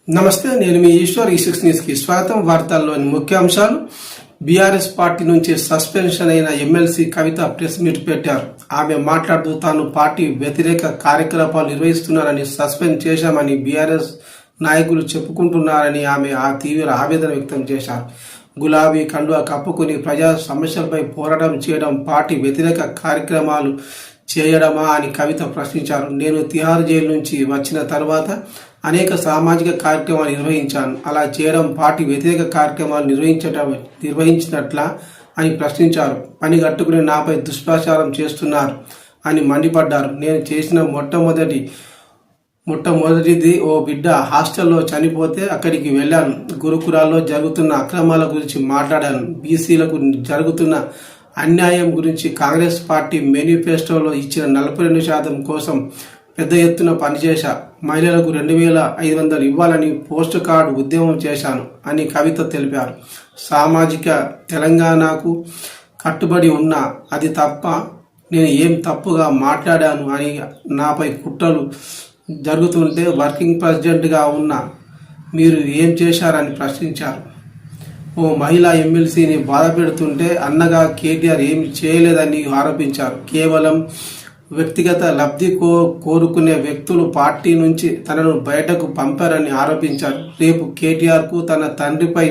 నమస్తే, నేను మీ ఈశ్వర్. ఈ6 న్యూస్ కి స్వాగతం. వార్తల్లోని ముఖ్యాంశాలు. బీఆర్ఎస్ పార్టీ నుంచి సస్పెన్షన్ అయిన ఎమ్మెల్సీ కవిత ప్రెస్ మీట్ పెట్టారు. ఆమె మాట్లాడుతూ తాను పార్టీ వ్యతిరేక కార్యకలాపాలు నిర్వహిస్తున్నారని, సస్పెండ్ చేశామని బీఆర్ఎస్ నాయకులు చెప్పుకుంటున్నారని ఆమె తీవ్ర ఆవేదన వ్యక్తం చేశారు. గులాబీ కండువా కప్పుకుని ప్రజా సమస్యలపై పోరాటం చేయడం పార్టీ వ్యతిరేక కార్యక్రమాలు చేయడమా అని కవిత ప్రశ్నించారు. నేను తిహార్ జైలు నుంచి వచ్చిన తర్వాత అనేక సామాజిక కార్యక్రమాలు నిర్వహించాను. అలా చేయడం పార్టీ వ్యతిరేక కార్యక్రమాలు నిర్వహించినట్లా అని ప్రశ్నించారు. పని కట్టుకుని నాపై దుష్ప్రచారం చేస్తున్నారు అని మండిపడ్డారు. నేను చేసిన మొట్టమొదటిది ఓ బిడ్డ హాస్టల్లో చనిపోతే అక్కడికి వెళ్ళాను. గురుకులాల్లో జరుగుతున్న అక్రమాల గురించి మాట్లాడాను. బీసీలకు జరుగుతున్న అన్యాయం గురించి కాంగ్రెస్ పార్టీ మేనిఫెస్టోలో ఇచ్చిన 42% కోసం పెద్ద ఎత్తున పనిచేశా. మహిళలకు 2500 ఇవ్వాలని పోస్ట్ కార్డు ఉద్యమం చేశాను అని కవిత తెలిపారు. సామాజిక తెలంగాణకు కట్టుబడి ఉన్నా, అది తప్ప నేను ఏం తప్పుగా మాట్లాడాను అని, నాపై కుట్రలు జరుగుతుంటే వర్కింగ్ ప్రెసిడెంట్గా ఉన్న మీరు ఏం చేశారని ప్రశ్నించారు. ఓ మహిళా ఎమ్మెల్సీని బాధ పెడుతుంటే అన్నగా కేటీఆర్ ఏమి చేయలేదని ఆరోపించారు. కేవలం వ్యక్తిగత లబ్ధి కోరుకునే వ్యక్తులు పార్టీ నుంచి తనను బయటకు పంపారని ఆరోపించారు. రేపు కేటీఆర్కు తన తండ్రిపై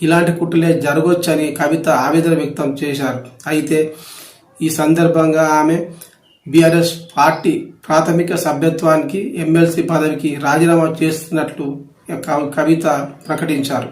ఇలాంటి కుట్రలే జరగొచ్చని కవిత ఆవేదన వ్యక్తం చేశారు. అయితే ఈ సందర్భంగా ఆమె బీఆర్ఎస్ పార్టీ ప్రాథమిక సభ్యత్వానికి, ఎమ్మెల్సీ పదవికి రాజీనామా చేస్తున్నట్లు కవిత ప్రకటించారు.